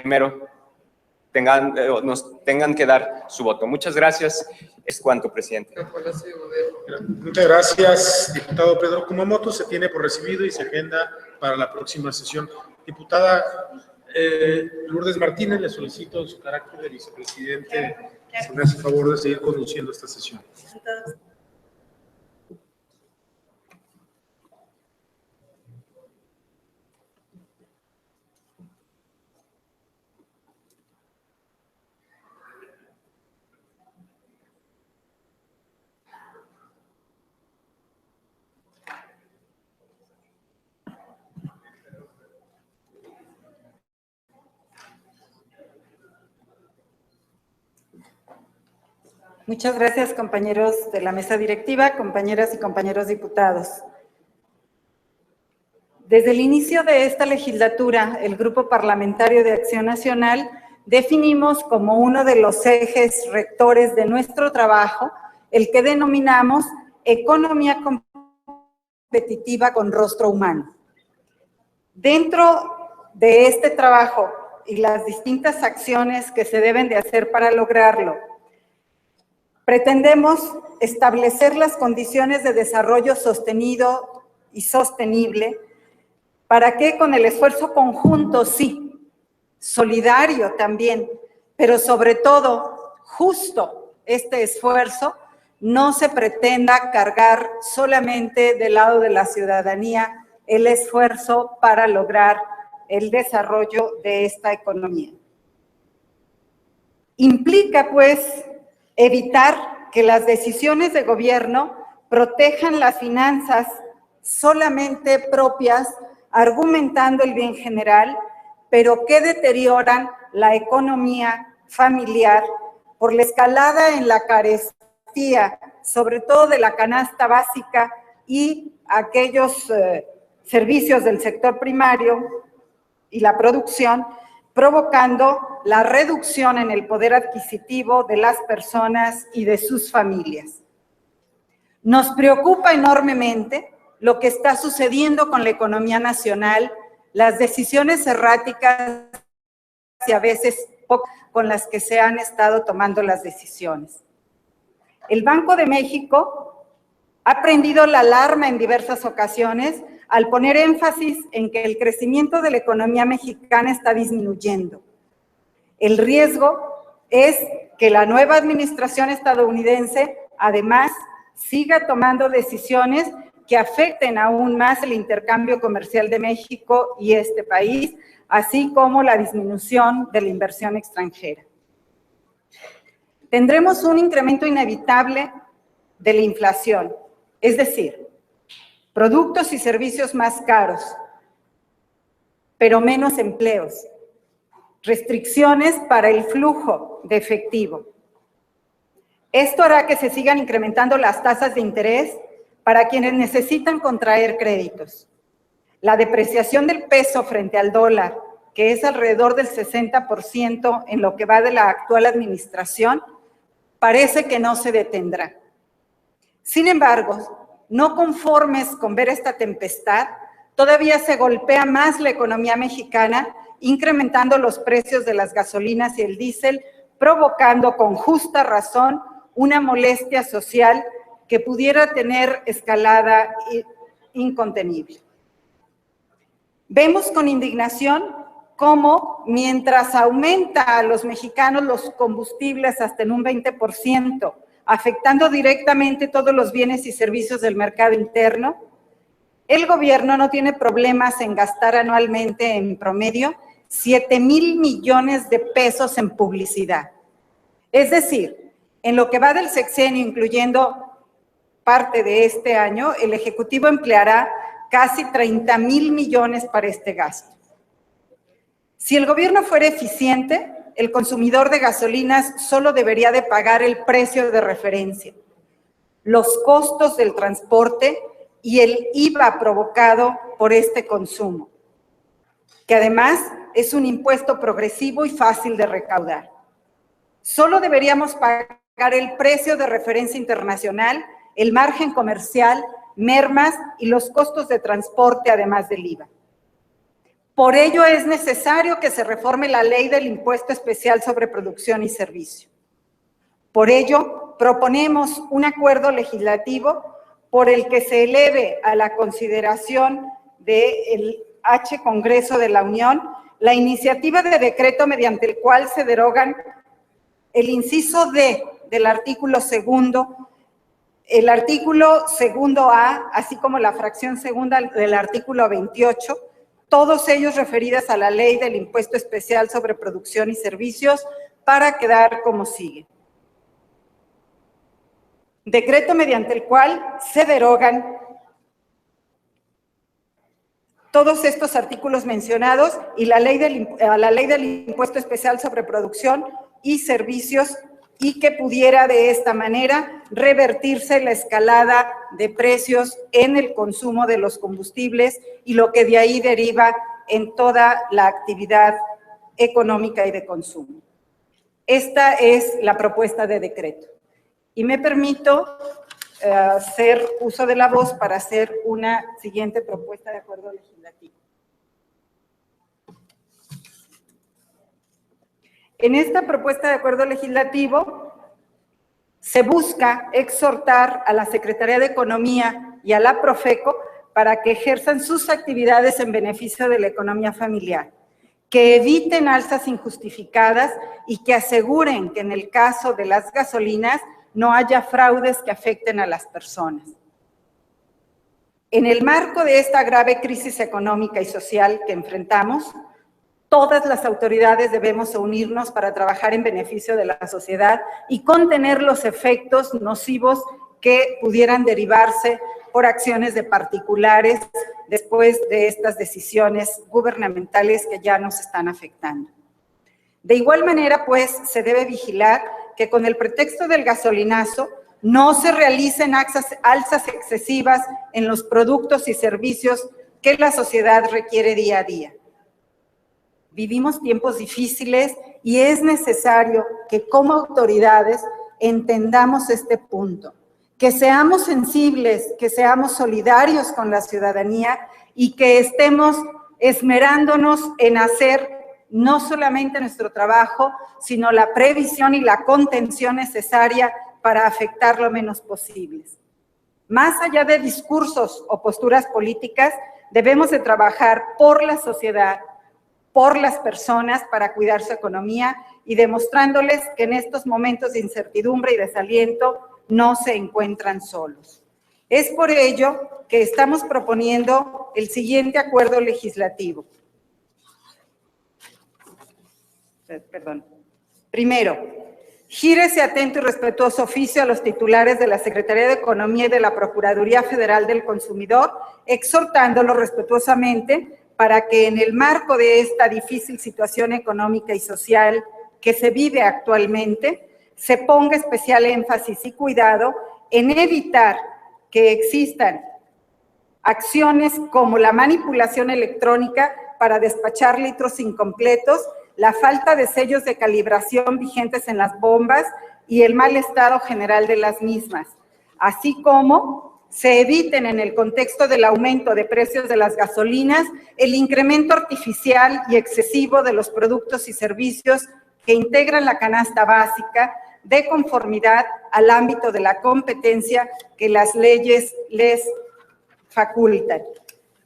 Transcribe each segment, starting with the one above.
primero nos tengan que dar su voto. Muchas gracias. Es cuanto, presidente. Muchas gracias, diputado Pedro Kumamoto. Se tiene por recibido y se agenda para la próxima sesión. Diputada Lourdes Martínez, le solicito en su carácter de vicepresidente, si me hace favor de seguir conduciendo esta sesión. Muchas gracias, compañeros de la mesa directiva, compañeras y compañeros diputados. Desde el inicio de esta legislatura, el Grupo Parlamentario de Acción Nacional definimos como uno de los ejes rectores de nuestro trabajo el que denominamos economía competitiva con rostro humano. Dentro de este trabajo y las distintas acciones que se deben de hacer para lograrlo, pretendemos establecer las condiciones de desarrollo sostenido y sostenible para que con el esfuerzo conjunto, sí, solidario también, pero sobre todo justo este esfuerzo, no se pretenda cargar solamente del lado de la ciudadanía el esfuerzo para lograr el desarrollo de esta economía. Implica, pues, evitar que las decisiones de gobierno protejan las finanzas solamente propias, argumentando el bien general, pero que deterioran la economía familiar por la escalada en la carestía, sobre todo de la canasta básica y aquellos servicios del sector primario y la producción, provocando la reducción en el poder adquisitivo de las personas y de sus familias. Nos preocupa enormemente lo que está sucediendo con la economía nacional, las decisiones erráticas y a veces con las que se han estado tomando las decisiones. El Banco de México ha prendido la alarma en diversas ocasiones al poner énfasis en que el crecimiento de la economía mexicana está disminuyendo. El riesgo es que la nueva administración estadounidense, además, siga tomando decisiones que afecten aún más el intercambio comercial de México y este país, así como la disminución de la inversión extranjera. Tendremos un incremento inevitable de la inflación, es decir, productos y servicios más caros, pero menos empleos, restricciones para el flujo de efectivo. Esto hará que se sigan incrementando las tasas de interés para quienes necesitan contraer créditos. La depreciación del peso frente al dólar, que es alrededor del 60% en lo que va de la actual administración, parece que no se detendrá. Sin embargo, no conformes con ver esta tempestad, todavía se golpea más la economía mexicana, incrementando los precios de las gasolinas y el diésel, provocando con justa razón una molestia social que pudiera tener escalada incontenible. Vemos con indignación cómo mientras aumenta a los mexicanos los combustibles hasta en un 20%, afectando directamente todos los bienes y servicios del mercado interno, el gobierno no tiene problemas en gastar anualmente en promedio 7,000 millones de pesos en publicidad. Es decir, en lo que va del sexenio, incluyendo parte de este año, el Ejecutivo empleará casi 30,000 millones para este gasto. Si el gobierno fuera eficiente, el consumidor de gasolinas solo debería de pagar el precio de referencia, los costos del transporte y el IVA provocado por este consumo, que además es un impuesto progresivo y fácil de recaudar. Solo deberíamos pagar el precio de referencia internacional, el margen comercial, mermas y los costos de transporte, además del IVA. Por ello es necesario que se reforme la ley del impuesto especial sobre producción y servicio. Por ello, proponemos un acuerdo legislativo por el que se eleve a la consideración del Congreso de la Unión la iniciativa de decreto mediante el cual se derogan el inciso D del artículo segundo, el artículo segundo A, así como la fracción segunda del artículo 28, todos ellos referidas a la ley del impuesto especial sobre producción y servicios, para quedar como sigue. Decreto mediante el cual se derogan todos estos artículos mencionados y la ley del impuesto especial sobre producción y servicios, y que pudiera de esta manera revertirse la escalada de precios en el consumo de los combustibles y lo que de ahí deriva en toda la actividad económica y de consumo. Esta es la propuesta de decreto. Y me permito hacer uso de la voz para hacer una siguiente propuesta de acuerdo legislativo. En esta propuesta de acuerdo legislativo se busca exhortar a la Secretaría de Economía y a la Profeco para que ejerzan sus actividades en beneficio de la economía familiar, que eviten alzas injustificadas y que aseguren que en el caso de las gasolinas no haya fraudes que afecten a las personas. En el marco de esta grave crisis económica y social que enfrentamos, todas las autoridades debemos unirnos para trabajar en beneficio de la sociedad y contener los efectos nocivos que pudieran derivarse por acciones de particulares después de estas decisiones gubernamentales que ya nos están afectando. De igual manera, pues, se debe vigilar que con el pretexto del gasolinazo no se realicen alzas excesivas en los productos y servicios que la sociedad requiere día a día. Vivimos tiempos difíciles y es necesario que como autoridades entendamos este punto, que seamos sensibles, que seamos solidarios con la ciudadanía y que estemos esmerándonos en hacer no solamente nuestro trabajo, sino la previsión y la contención necesaria para afectar lo menos posible. Más allá de discursos o posturas políticas, debemos de trabajar por la sociedad, por las personas, para cuidar su economía y demostrándoles que en estos momentos de incertidumbre y desaliento no se encuentran solos. Es por ello que estamos proponiendo el siguiente acuerdo legislativo. Primero, gire ese atento y respetuoso oficio a los titulares de la Secretaría de Economía y de la Procuraduría Federal del Consumidor, exhortándolos respetuosamente para que en el marco de esta difícil situación económica y social que se vive actualmente, se ponga especial énfasis y cuidado en evitar que existan acciones como la manipulación electrónica para despachar litros incompletos, la falta de sellos de calibración vigentes en las bombas y el mal estado general de las mismas, así como se eviten en el contexto del aumento de precios de las gasolinas el incremento artificial y excesivo de los productos y servicios que integran la canasta básica de conformidad al ámbito de la competencia que las leyes les facultan.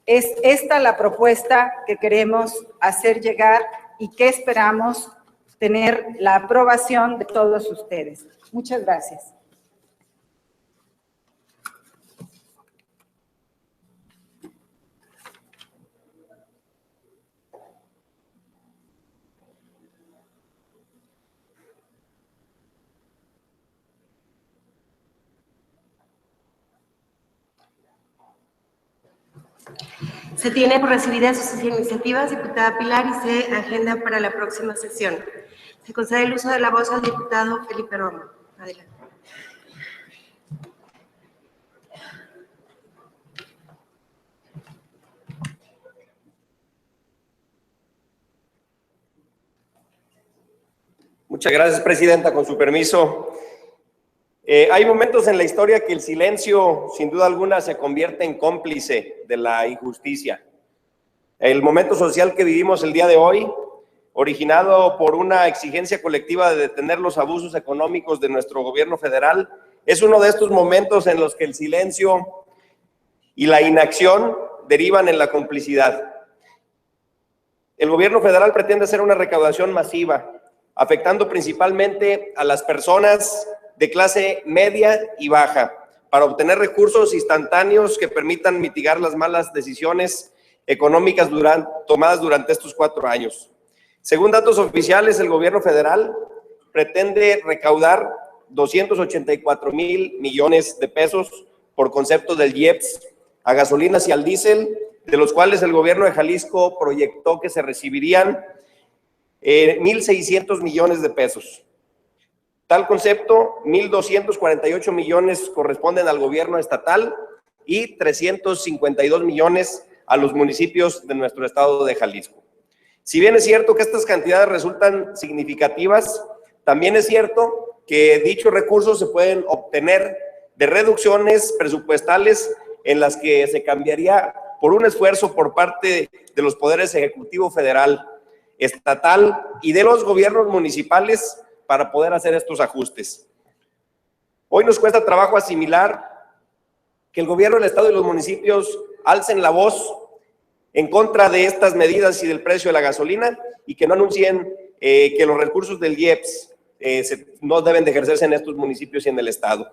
Es esta la propuesta que queremos hacer llegar y que esperamos tener la aprobación de todos ustedes. Muchas gracias. Se tiene por recibidas sus iniciativas, diputada Pilar, y se agenda para la próxima sesión. Se concede el uso de la voz al diputado Felipe Romo. Adelante. Muchas gracias, presidenta. Con su permiso. Hay momentos en la historia que el silencio, sin duda alguna, se convierte en cómplice de la injusticia. El momento social que vivimos el día de hoy, originado por una exigencia colectiva de detener los abusos económicos de nuestro gobierno federal, es uno de estos momentos en los que el silencio y la inacción derivan en la complicidad. El gobierno federal pretende hacer una recaudación masiva, afectando principalmente a las personas de clase media y baja, para obtener recursos instantáneos que permitan mitigar las malas decisiones económicas tomadas durante estos 4 años. Según datos oficiales, el gobierno federal pretende recaudar 284,000 millones de pesos por concepto del IEPS a gasolinas y al diésel, de los cuales el gobierno de Jalisco proyectó que se recibirían 1,600 millones de pesos. Tal concepto, 1,248 millones corresponden al gobierno estatal y 352 millones a los municipios de nuestro estado de Jalisco. Si bien es cierto que estas cantidades resultan significativas, también es cierto que dichos recursos se pueden obtener de reducciones presupuestales en las que se cambiaría por un esfuerzo por parte de los poderes ejecutivo federal, estatal y de los gobiernos municipales para poder hacer estos ajustes. Hoy nos cuesta trabajo asimilar que el gobierno del estado y los municipios alcen la voz en contra de estas medidas y del precio de la gasolina y que no anuncien que los recursos del IEPS no deben de ejercerse en estos municipios y en el estado.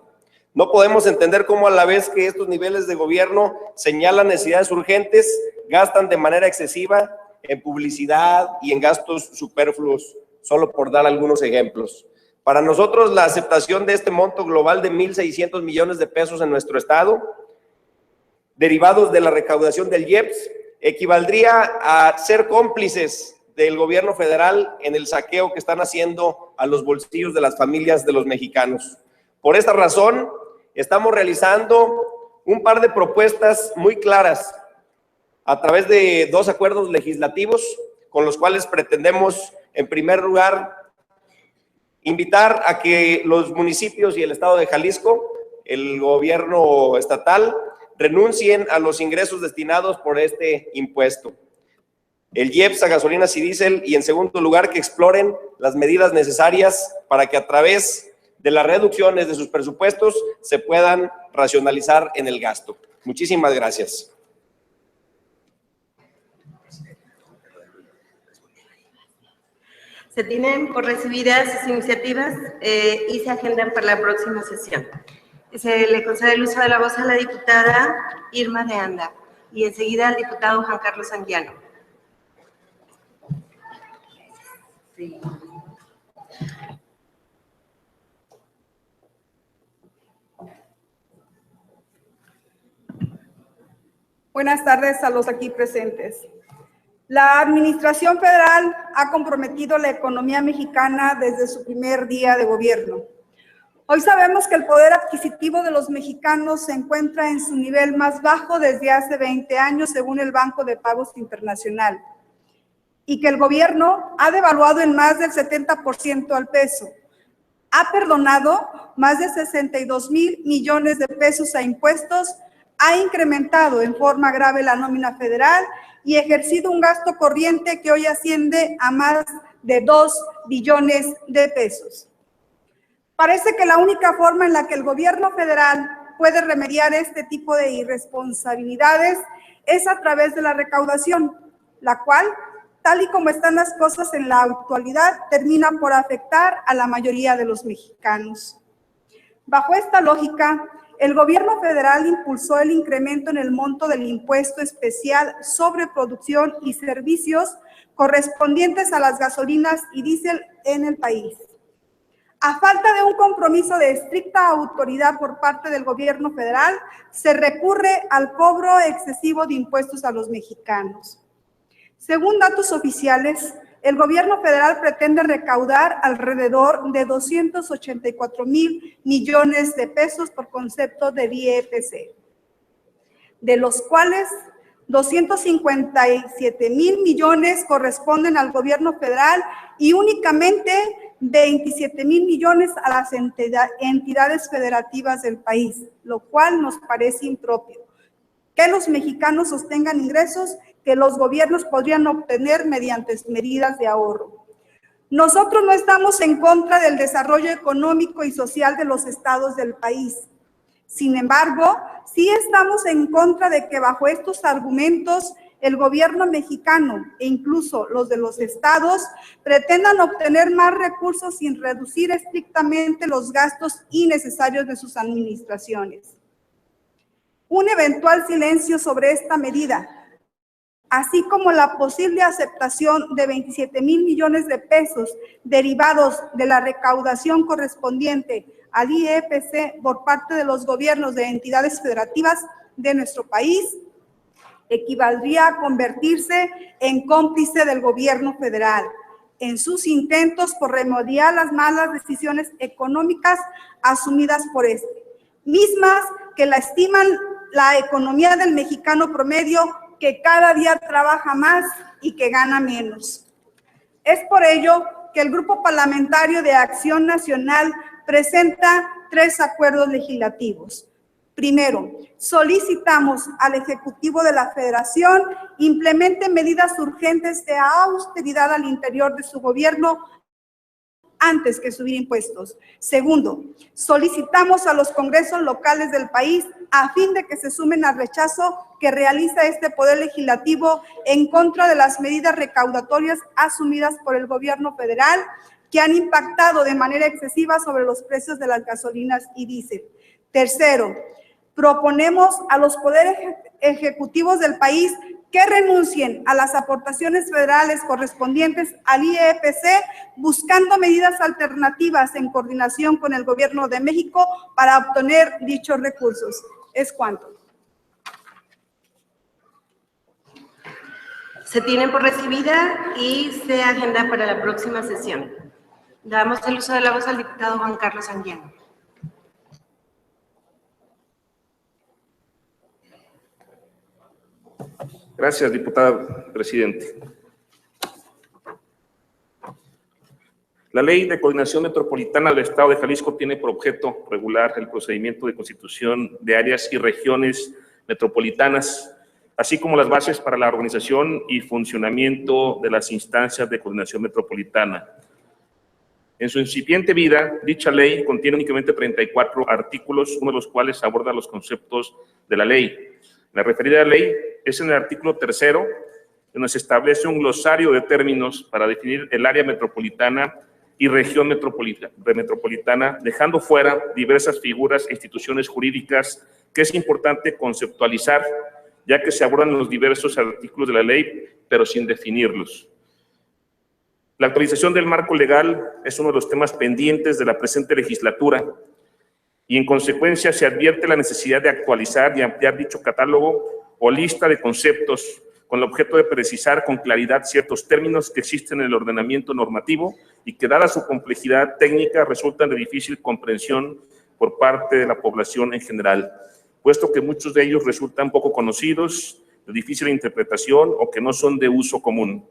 No podemos entender cómo a la vez que estos niveles de gobierno señalan necesidades urgentes, gastan de manera excesiva en publicidad y en gastos superfluos, solo por dar algunos ejemplos. Para nosotros, la aceptación de este monto global de 1,600 millones de pesos en nuestro estado, derivados de la recaudación del IEPS, equivaldría a ser cómplices del gobierno federal en el saqueo que están haciendo a los bolsillos de las familias de los mexicanos. Por esta razón, estamos realizando un par de propuestas muy claras a través de 2 acuerdos legislativos con los cuales pretendemos, en primer lugar, invitar a que los municipios y el estado de Jalisco, el gobierno estatal, renuncien a los ingresos destinados por este impuesto, el IEPS a gasolinas y diésel, y en segundo lugar, que exploren las medidas necesarias para que a través de las reducciones de sus presupuestos se puedan racionalizar en el gasto. Muchísimas gracias. Se tienen por recibidas sus iniciativas y se agendan para la próxima sesión. Se le concede el uso de la voz a la diputada Irma de Anda y enseguida al diputado Juan Carlos Anguiano. Sí. Buenas tardes a los aquí presentes. La Administración Federal ha comprometido la economía mexicana desde su primer día de gobierno. Hoy sabemos que el poder adquisitivo de los mexicanos se encuentra en su nivel más bajo desde hace 20 años, según el Banco de Pagos Internacional, y que el gobierno ha devaluado en más del 70% al peso. Ha perdonado más de 62,000 millones de pesos a impuestos, ha incrementado en forma grave la nómina federal y ejercido un gasto corriente que hoy asciende a más de 2 billones de pesos. Parece que la única forma en la que el gobierno federal puede remediar este tipo de irresponsabilidades es a través de la recaudación, la cual, tal y como están las cosas en la actualidad, termina por afectar a la mayoría de los mexicanos. Bajo esta lógica, el gobierno federal impulsó el incremento en el monto del impuesto especial sobre producción y servicios correspondientes a las gasolinas y diésel en el país. A falta de un compromiso de estricta autoridad por parte del gobierno federal, se recurre al cobro excesivo de impuestos a los mexicanos. Según datos oficiales, el gobierno federal pretende recaudar alrededor de 284,000 millones de pesos por concepto de IEPC, de los cuales 257,000 millones corresponden al gobierno federal y únicamente 27,000 millones a las entidades federativas del país, lo cual nos parece impropio. Que los mexicanos sostengan ingresos que los gobiernos podrían obtener mediante medidas de ahorro. Nosotros no estamos en contra del desarrollo económico y social de los estados del país. Sin embargo, sí estamos en contra de que bajo estos argumentos el gobierno mexicano e incluso los de los estados pretendan obtener más recursos sin reducir estrictamente los gastos innecesarios de sus administraciones. Un eventual silencio sobre esta medida, así como la posible aceptación de 27,000 millones de pesos derivados de la recaudación correspondiente al IEPC por parte de los gobiernos de entidades federativas de nuestro país, equivaldría a convertirse en cómplice del gobierno federal en sus intentos por remediar las malas decisiones económicas asumidas por este, mismas que lastiman la economía del mexicano promedio, que cada día trabaja más y que gana menos. Es por ello que el Grupo Parlamentario de Acción Nacional presenta 3 acuerdos legislativos. Primero, solicitamos al Ejecutivo de la Federación implemente medidas urgentes de austeridad al interior de su gobierno antes que subir impuestos. Segundo, solicitamos a los congresos locales del país a fin de que se sumen al rechazo que realiza este Poder Legislativo en contra de las medidas recaudatorias asumidas por el gobierno federal que han impactado de manera excesiva sobre los precios de las gasolinas y diésel. Tercero, proponemos a los poderes ejecutivos del país que renuncien a las aportaciones federales correspondientes al IEPC, buscando medidas alternativas en coordinación con el Gobierno de México para obtener dichos recursos. Es cuanto. Se tiene por recibida y se agenda para la próxima sesión. Damos el uso de la voz al diputado Juan Carlos Anguiano. Gracias, diputada presidente. La Ley de Coordinación Metropolitana del Estado de Jalisco tiene por objeto regular el procedimiento de constitución de áreas y regiones metropolitanas, así como las bases para la organización y funcionamiento de las instancias de coordinación metropolitana. En su incipiente vida, dicha ley contiene únicamente 34 artículos, uno de los cuales aborda los conceptos de la ley. La referida ley es en el artículo 3º, donde se establece un glosario de términos para definir el área metropolitana y región metropolitana, dejando fuera diversas figuras e instituciones jurídicas que es importante conceptualizar, ya que se abordan los diversos artículos de la ley, pero sin definirlos. La actualización del marco legal es uno de los temas pendientes de la presente legislatura, y en consecuencia se advierte la necesidad de actualizar y ampliar dicho catálogo o lista de conceptos con el objeto de precisar con claridad ciertos términos que existen en el ordenamiento normativo y que, dada su complejidad técnica, resultan de difícil comprensión por parte de la población en general, puesto que muchos de ellos resultan poco conocidos, de difícil interpretación o que no son de uso común.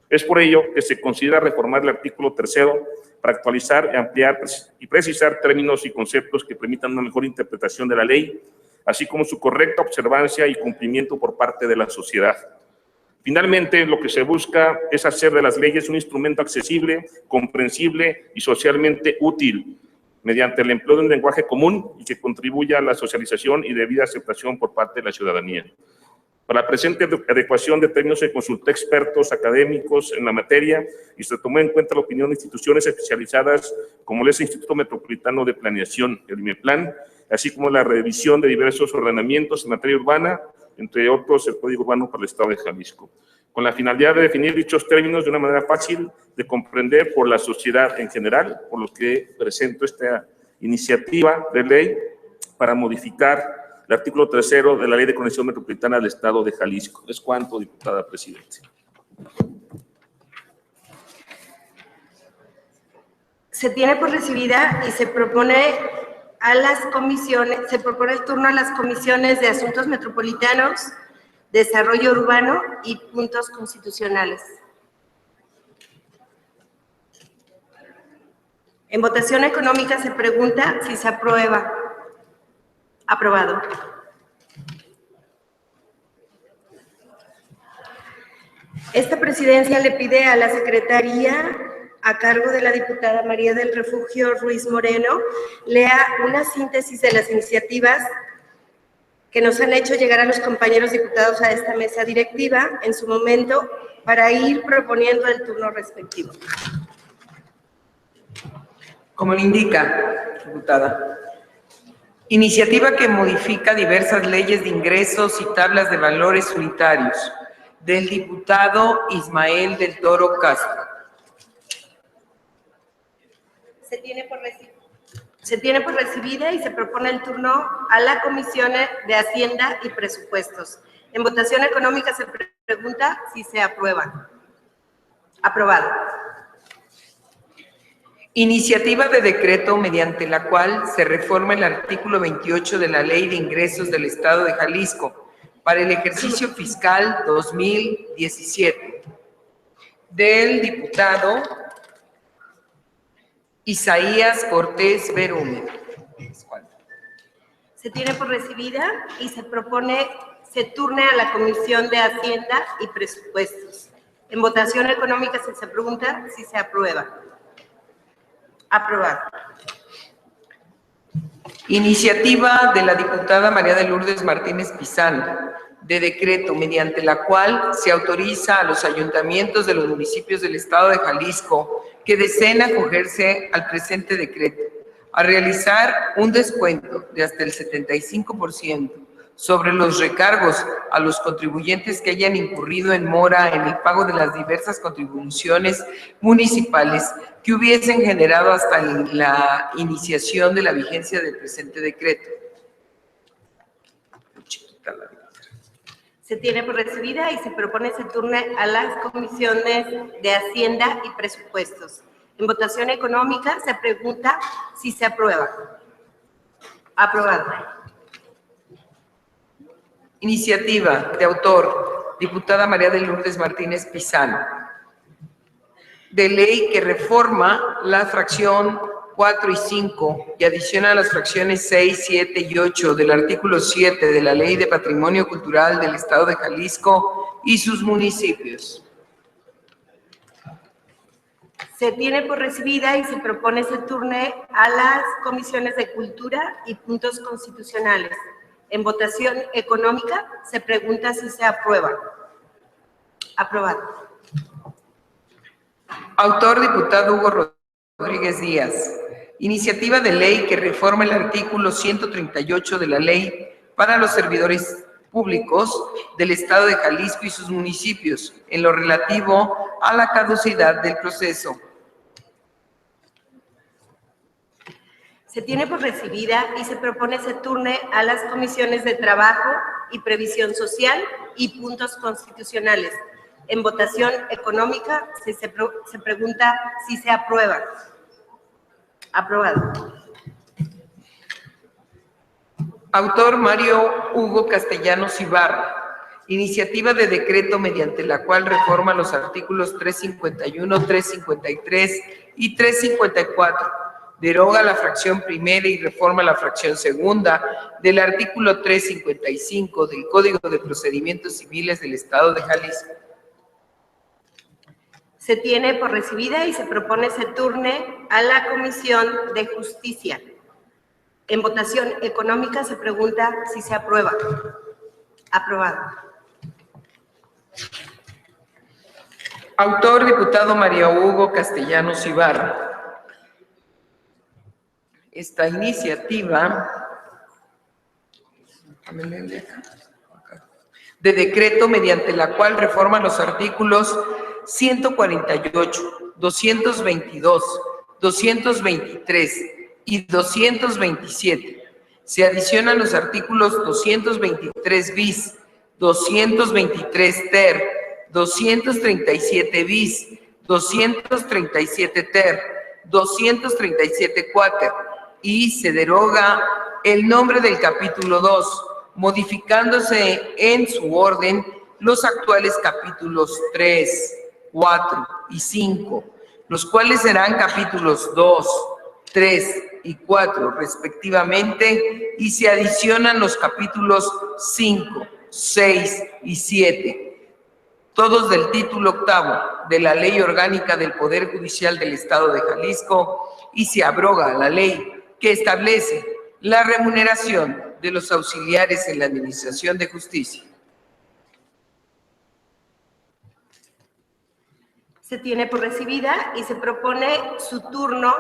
Es por ello que se considera reformar el artículo 3º para actualizar, ampliar y precisar términos y conceptos que permitan una mejor interpretación de la ley, así como su correcta observancia y cumplimiento por parte de la sociedad. Finalmente, lo que se busca es hacer de las leyes un instrumento accesible, comprensible y socialmente útil, mediante el empleo de un lenguaje común y que contribuya a la socialización y debida aceptación por parte de la ciudadanía. Para la presente adecuación de términos se consultó expertos académicos en la materia y se tomó en cuenta la opinión de instituciones especializadas como el Instituto Metropolitano de Planeación, el IMEPLAN, así como la revisión de diversos ordenamientos en materia urbana, entre otros el Código Urbano para el Estado de Jalisco, con la finalidad de definir dichos términos de una manera fácil de comprender por la sociedad en general, por lo que presento esta iniciativa de ley para modificar el artículo 3º de la Ley de Coordinación Metropolitana del Estado de Jalisco. Es cuanto, diputada presidente. Se tiene por recibida y se propone a las comisiones, se propone el turno a las comisiones de Asuntos Metropolitanos, Desarrollo Urbano y Puntos Constitucionales. En votación económica se pregunta si se aprueba. Aprobado. Esta presidencia le pide a la Secretaría, a cargo de la diputada María del Refugio Ruiz Moreno, lea una síntesis de las iniciativas que nos han hecho llegar a los compañeros diputados a esta mesa directiva en su momento para ir proponiendo el turno respectivo. Como le indica, diputada, iniciativa que modifica diversas leyes de ingresos y tablas de valores unitarios, del diputado Ismael del Toro Castro. Se tiene por recibida y se propone el turno a la Comisión de Hacienda y Presupuestos. En votación económica se pregunta si se aprueba. Aprobado. Iniciativa de decreto mediante la cual se reforma el artículo 28 de la Ley de Ingresos del Estado de Jalisco para el ejercicio fiscal 2017, del diputado Isaías Cortés Verume. Se tiene por recibida y se propone se turne a la Comisión de Hacienda y Presupuestos. En votación económica se pregunta si se aprueba. Aprobado. Iniciativa de la diputada María de Lourdes Martínez Pizán, de decreto mediante la cual se autoriza a los ayuntamientos de los municipios del Estado de Jalisco que deseen acogerse al presente decreto a realizar un descuento de hasta el 75% sobre los recargos a los contribuyentes que hayan incurrido en mora en el pago de las diversas contribuciones municipales que hubiesen generado hasta la iniciación de la vigencia del presente decreto. Se tiene por recibida y se propone se turne a las comisiones de Hacienda y Presupuestos. En votación económica se pregunta si se aprueba. Aprobado. Iniciativa de autor, diputada María de Lourdes Martínez Pizán, de ley que reforma la fracción 4 y 5 y adiciona las fracciones 6, 7 y 8 del artículo 7 de la Ley de Patrimonio Cultural del Estado de Jalisco y sus municipios. Se tiene por recibida y se propone se turne a las comisiones de Cultura y Puntos Constitucionales. En votación económica se pregunta si se aprueba. Aprobado. Autor, diputado Hugo Rodríguez Díaz. Iniciativa de ley que reforma el artículo 138 de la Ley para los servidores públicos del Estado de Jalisco y sus municipios, en lo relativo a la caducidad del proceso. Se tiene por recibida y se propone se turne a las comisiones de Trabajo y Previsión Social y Puntos Constitucionales. En votación económica se pregunta si se aprueba. Aprobado. Autor Mario Hugo Castellanos Ibarra. Iniciativa de decreto mediante la cual reforma los artículos 351, 353 y 354. Deroga la fracción primera y reforma la fracción segunda del artículo 355 del Código de Procedimientos Civiles del Estado de Jalisco. Se tiene por recibida y se propone se turne a la Comisión de Justicia. En votación económica se pregunta si se aprueba. Aprobado. Autor, diputado María Hugo Castellanos Ibarra. Esta iniciativa de decreto mediante la cual reforma los artículos 148, 222, 223 y 227. Se adicionan los artículos 223 bis, 223 ter, 237 bis, 237 ter, 237 quater, y se deroga el nombre del capítulo 2, modificándose en su orden los actuales capítulos 3, 4 y 5, los cuales serán capítulos 2, 3 y 4 respectivamente, y se adicionan los capítulos 5, 6 y 7. todos del título octavo de la Ley Orgánica del Poder Judicial del Estado de Jalisco, y se abroga la ley que establece la remuneración de los auxiliares en la Administración de Justicia. Se tiene por recibida y se propone su turno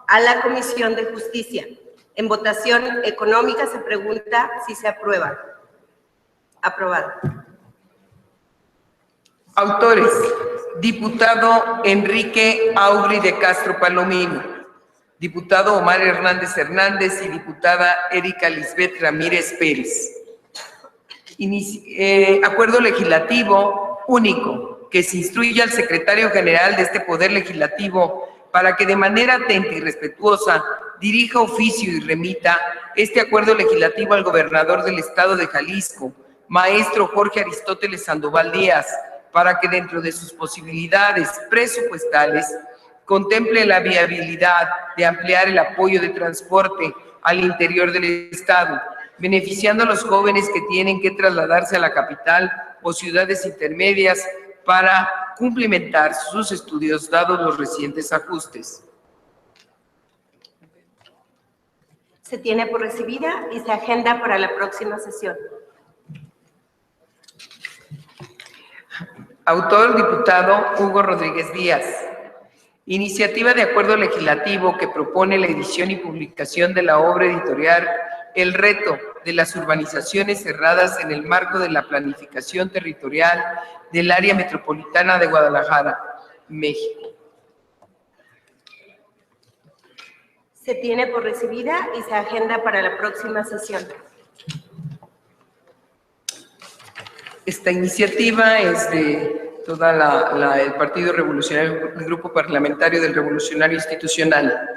a la Comisión de Justicia. En votación económica se pregunta si se aprueba. Aprobado. Autores: diputado Enrique Aubry de Castro Palomino, diputado Omar Hernández Hernández y diputada Erika Lisbeth Ramírez Pérez. Acuerdo legislativo único, que se instruye al secretario general de este Poder Legislativo para que de manera atenta y respetuosa dirija oficio y remita este acuerdo legislativo al gobernador del Estado de Jalisco, maestro Jorge Aristóteles Sandoval Díaz, para que dentro de sus posibilidades presupuestales contemple la viabilidad de ampliar el apoyo de transporte al interior del Estado, beneficiando a los jóvenes que tienen que trasladarse a la capital o ciudades intermedias para cumplimentar sus estudios, dados los recientes ajustes. Se tiene por recibida y se agenda para la próxima sesión. Autor: diputado Hugo Rodríguez Díaz. Iniciativa de acuerdo legislativo que propone la edición y publicación de la obra editorial El reto de las urbanizaciones cerradas en el marco de la planificación territorial del área metropolitana de Guadalajara, México. Se tiene por recibida y se agenda para la próxima sesión. Esta iniciativa es de toda el Partido Revolucionario, el Grupo Parlamentario del Revolucionario Institucional.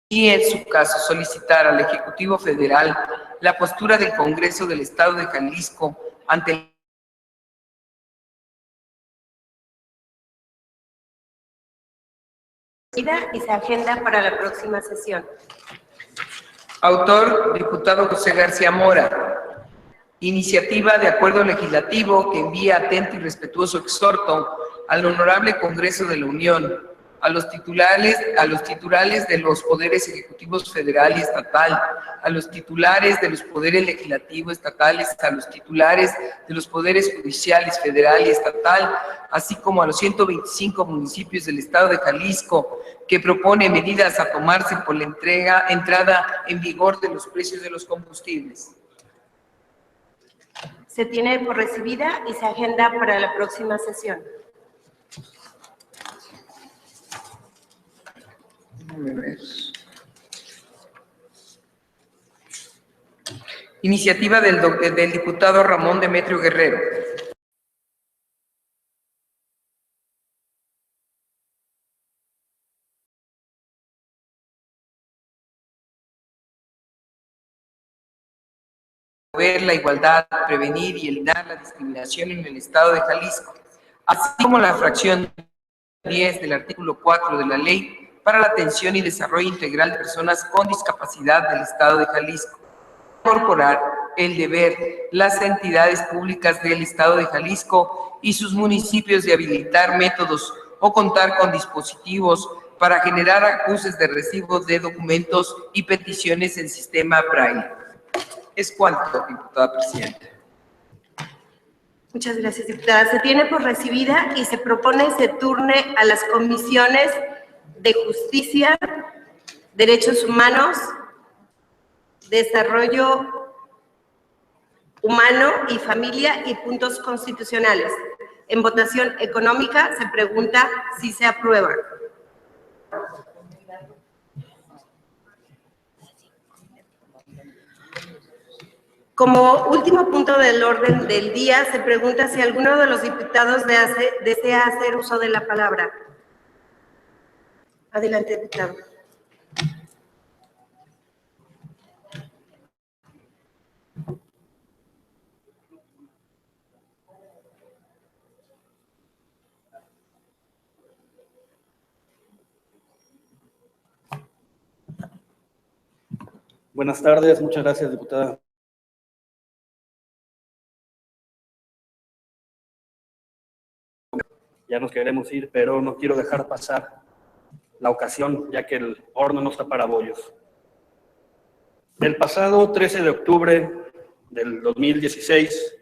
Y en su caso solicitar al Ejecutivo Federal la postura del Congreso del Estado de Jalisco ante el y se agenda para la próxima sesión. Autor: diputado José García Mora. Iniciativa de acuerdo legislativo que envía atento y respetuoso exhorto al Honorable Congreso de la Unión, a los titulares de los poderes ejecutivos federal y estatal, a los titulares de los poderes legislativo estatales, a los titulares de los poderes judiciales federal y estatal, así como a los 125 municipios del Estado de Jalisco, que propone medidas a tomarse por la entrada en vigor de los precios de los combustibles. Se tiene por recibida y se agenda para la próxima sesión. Iniciativa del diputado Ramón Demetrio Guerrero. Promover la igualdad, prevenir y eliminar la discriminación en el Estado de Jalisco, así como la fracción 10 del artículo 4 de la Ley para la atención y desarrollo integral de personas con discapacidad del Estado de Jalisco. Incorporar el deber las entidades públicas del Estado de Jalisco y sus municipios de habilitar métodos o contar con dispositivos para generar acuses de recibos de documentos y peticiones en sistema Braille. Es cuanto, diputada presidenta. Muchas gracias, diputada. Se tiene por recibida y se propone se turne a las comisiones de Justicia, Derechos Humanos, Desarrollo Humano y Familia y Puntos Constitucionales. En votación económica se pregunta si se aprueba. Como último punto del orden del día, se pregunta si alguno de los diputados desea hacer uso de la palabra. Adelante, diputado. Buenas tardes, muchas gracias, diputada ya nos queremos ir, pero no quiero dejar pasar la ocasión, ya que el horno no está para bollos. El pasado 13 de octubre del 2016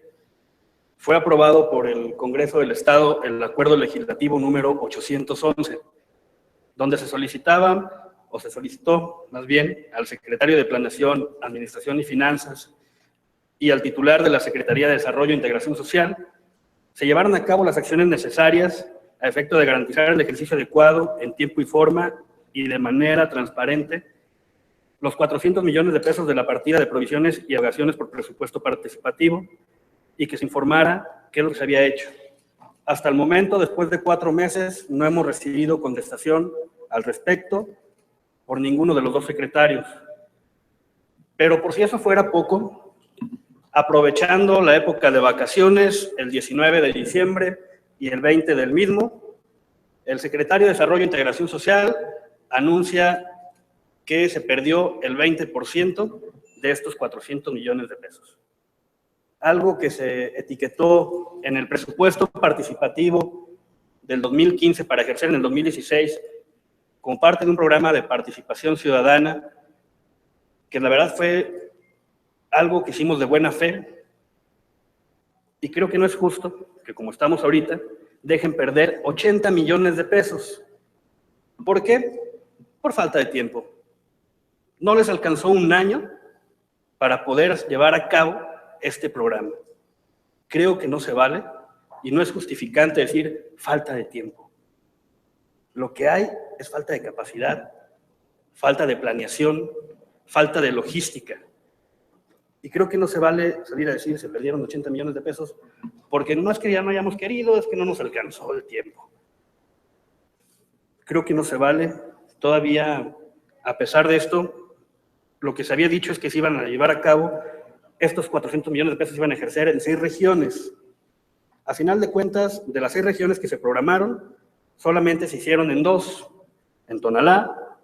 fue aprobado por el Congreso del Estado el Acuerdo Legislativo número 811, donde se solicitó más bien al secretario de Planeación, Administración y Finanzas y al titular de la Secretaría de Desarrollo e Integración Social se llevaran a cabo las acciones necesarias a efecto de garantizar el ejercicio adecuado en tiempo y forma y de manera transparente los 400 millones de pesos de la partida de provisiones y erogaciones por presupuesto participativo y que se informara qué es lo que se había hecho. Hasta el momento, después de 4 meses, no hemos recibido contestación al respecto por ninguno de los dos secretarios. Pero por si eso fuera poco, aprovechando la época de vacaciones, el 19 de diciembre y el 20 del mismo, el secretario de Desarrollo e Integración Social anuncia que se perdió el 20% de estos 400 millones de pesos. Algo que se etiquetó en el presupuesto participativo del 2015 para ejercer en el 2016 como parte de un programa de participación ciudadana, que la verdad fue algo que hicimos de buena fe, y creo que no es justo que, como estamos ahorita, dejen perder 80 millones de pesos. ¿Por qué? Por falta de tiempo. No les alcanzó un año para poder llevar a cabo este programa. Creo que no se vale y no es justificante decir falta de tiempo. Lo que hay es falta de capacidad, falta de planeación, falta de logística. Y creo que no se vale salir a decir se perdieron 80 millones de pesos porque no es que ya no hayamos querido, es que no nos alcanzó el tiempo. Creo que no se vale. Todavía, a pesar de esto, lo que se había dicho es que se iban a llevar a cabo estos 400 millones de pesos se iban a ejercer en 6 regiones. A final de cuentas, de las 6 regiones que se programaron, solamente se hicieron en 2. En Tonalá,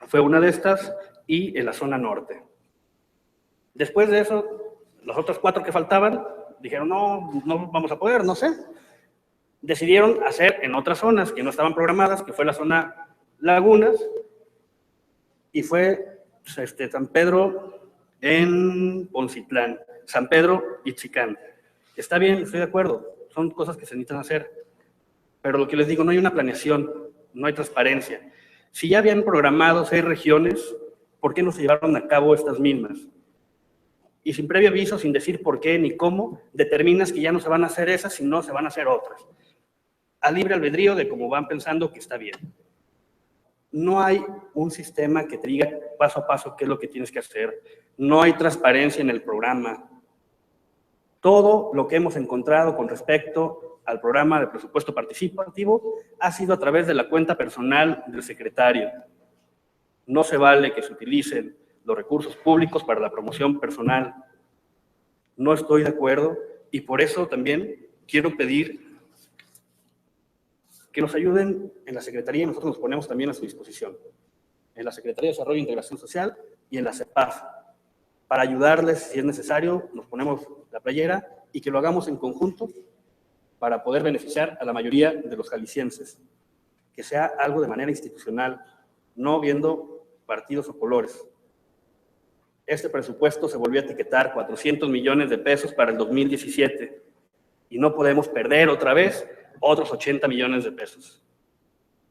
fue una de estas, y en la zona norte. Después de eso, las otras 4 que faltaban, dijeron, no vamos a poder, no sé. Decidieron hacer en otras zonas que no estaban programadas, que fue la zona Lagunas, y fue San Pedro en Poncitlán, San Pedro y Itzicán. Está bien, estoy de acuerdo, son cosas que se necesitan hacer, pero lo que les digo, no hay una planeación, no hay transparencia. Si ya habían programado 6 regiones, ¿por qué no se llevaron a cabo estas mismas? Y sin previo aviso, sin decir por qué ni cómo, determinas que ya no se van a hacer esas, sino se van a hacer otras. A libre albedrío de cómo van pensando que está bien. No hay un sistema que te diga paso a paso qué es lo que tienes que hacer. No hay transparencia en el programa. Todo lo que hemos encontrado con respecto al programa de presupuesto participativo ha sido a través de la cuenta personal del secretario. No se vale que se utilicen los recursos públicos para la promoción personal. No estoy de acuerdo y por eso también quiero pedir que nos ayuden en la Secretaría y nosotros nos ponemos también a su disposición, en la Secretaría de Desarrollo e Integración Social y en la CEPAF, para ayudarles si es necesario, nos ponemos la playera y que lo hagamos en conjunto para poder beneficiar a la mayoría de los jaliscienses, que sea algo de manera institucional, no viendo partidos o colores. Este presupuesto se volvió a etiquetar 400 millones de pesos para el 2017 y no podemos perder otra vez otros 80 millones de pesos.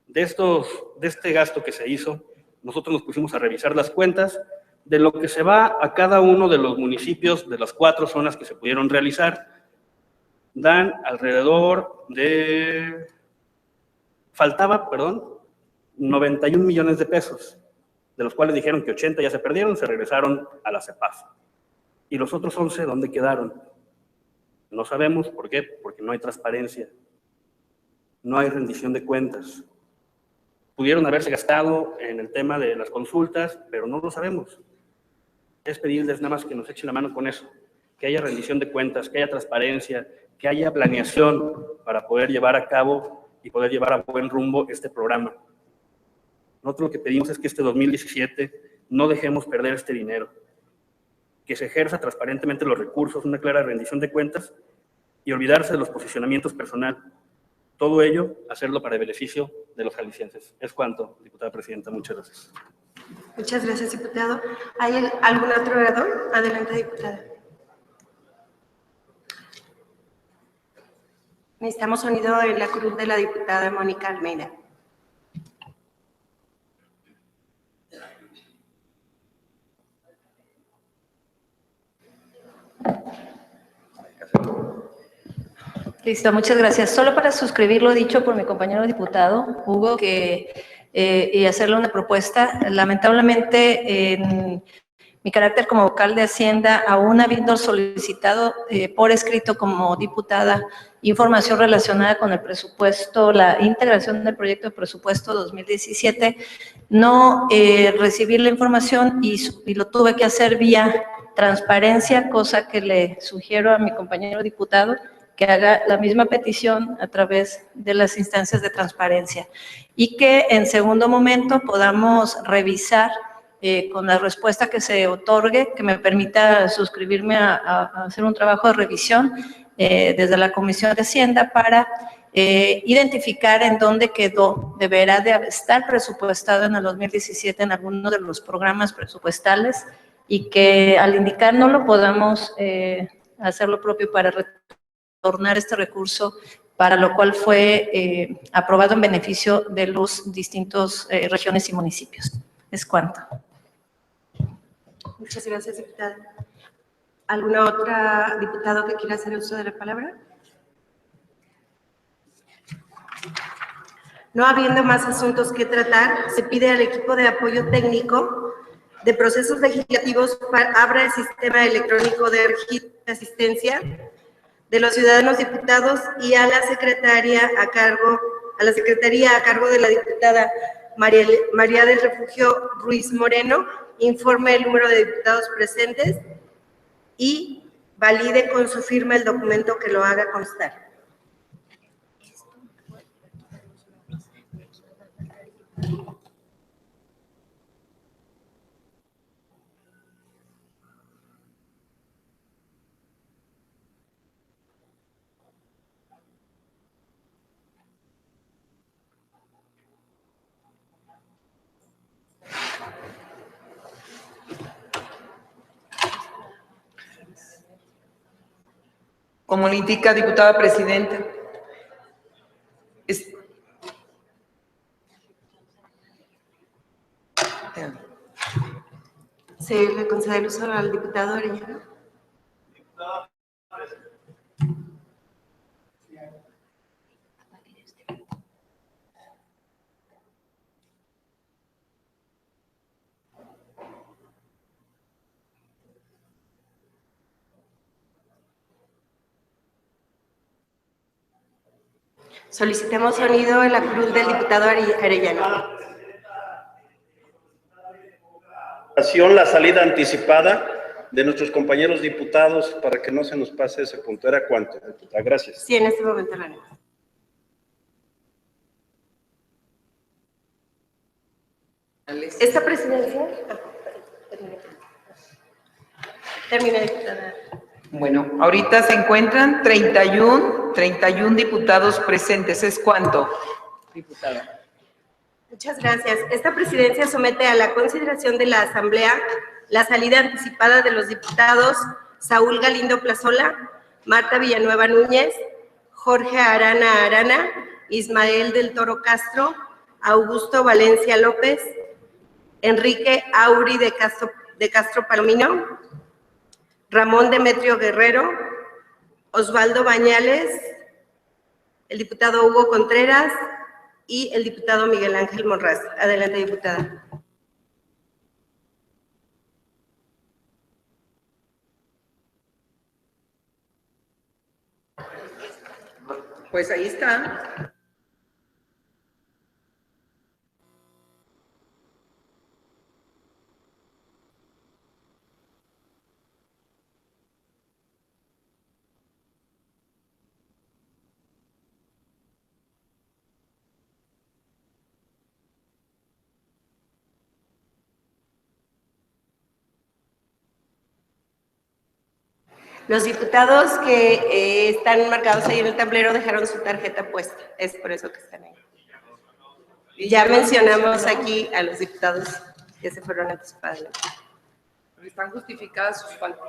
De este gasto que se hizo, nosotros nos pusimos a revisar las cuentas de lo que se va a cada uno de los municipios de las 4 zonas que se pudieron realizar. Dan alrededor de... Faltaba, 91 millones de pesos, de los cuales dijeron que 80 ya se perdieron, se regresaron a la CEPAF. ¿Y los otros 11 dónde quedaron? No sabemos. ¿Por qué? Porque no hay transparencia. No hay rendición de cuentas. Pudieron haberse gastado en el tema de las consultas, pero no lo sabemos. Es pedirles nada más que nos echen la mano con eso, que haya rendición de cuentas, que haya transparencia, que haya planeación para poder llevar a cabo y poder llevar a buen rumbo este programa. Nosotros lo que pedimos es que este 2017 no dejemos perder este dinero, que se ejerza transparentemente los recursos, una clara rendición de cuentas y olvidarse de los posicionamientos personales. todo ello, hacerlo para el beneficio de los jaliscienses. Es cuanto, diputada presidenta. Muchas gracias. Muchas gracias, diputado. ¿Hay algún otro orador? Adelante, diputada. Necesitamos sonido en la cruz de la diputada Mónica Almeida. Listo, muchas gracias. Solo para suscribir lo dicho por mi compañero diputado, Hugo, y hacerle una propuesta. Lamentablemente, en mi carácter como vocal de Hacienda, aún habiendo solicitado por escrito como diputada información relacionada con el presupuesto, la integración del proyecto de presupuesto 2017, no recibí la información y lo tuve que hacer vía transparencia, cosa que le sugiero a mi compañero diputado que haga la misma petición a través de las instancias de transparencia y que en segundo momento podamos revisar con la respuesta que se otorgue, que me permita suscribirme a hacer un trabajo de revisión desde la Comisión de Hacienda para identificar en dónde quedó, deberá de estar presupuestado en el 2017 en alguno de los programas presupuestales y que al indicárnoslo podamos hacer lo propio para retornar este recurso, para lo cual fue aprobado en beneficio de los distintos regiones y municipios. Es cuanto. Muchas gracias, diputada. ¿Alguna otra diputado que quiera hacer uso de la palabra? No habiendo más asuntos que tratar, se pide al equipo de apoyo técnico de procesos legislativos para abra el sistema electrónico de asistencia de los ciudadanos diputados y a la secretaría a cargo de la diputada María del Refugio Ruiz Moreno, informe el número de diputados presentes y valide con su firma el documento que lo haga constar. Como le indica, diputada presidenta, Se le concede el uso al diputado Arellano. Solicitemos sonido en la cruz del diputado Arellano. La salida anticipada de nuestros compañeros diputados para que no se nos pase ese punto. ¿Era cuánto, diputada? Gracias. Sí, en este momento lo haremos. Esta presidencia... Termina, diputada. bueno, ahorita se encuentran 31 diputados presentes. ¿Es cuánto, diputada? Muchas gracias. Esta presidencia somete a la consideración de la Asamblea la salida anticipada de los diputados Saúl Galindo Plazola, Marta Villanueva Núñez, Jorge Arana, Ismael del Toro Castro, Augusto Valencia López, Enrique Auri de Castro Palomino, Ramón Demetrio Guerrero, Osvaldo Bañales, el diputado Hugo Contreras y el diputado Miguel Ángel Monraz. Adelante, diputada. Pues ahí está. Los diputados que están marcados ahí en el tablero dejaron su tarjeta puesta. Es por eso que están ahí. Ya mencionamos aquí a los diputados que se fueron anticipadamente. Están justificadas sus faltas.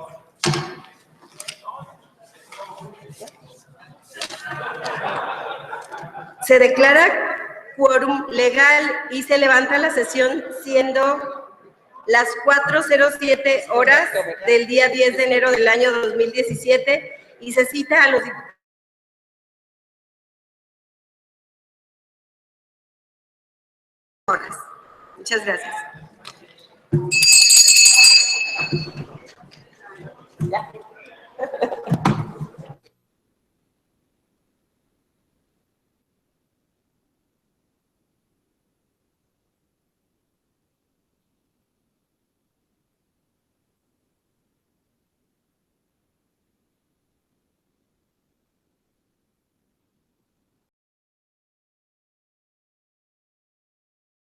Se declara quórum legal y se levanta la sesión siendo las 4:07 horas del día 10 de enero del año 2017 y se cita a los diputados. Muchas gracias. ¿Ya?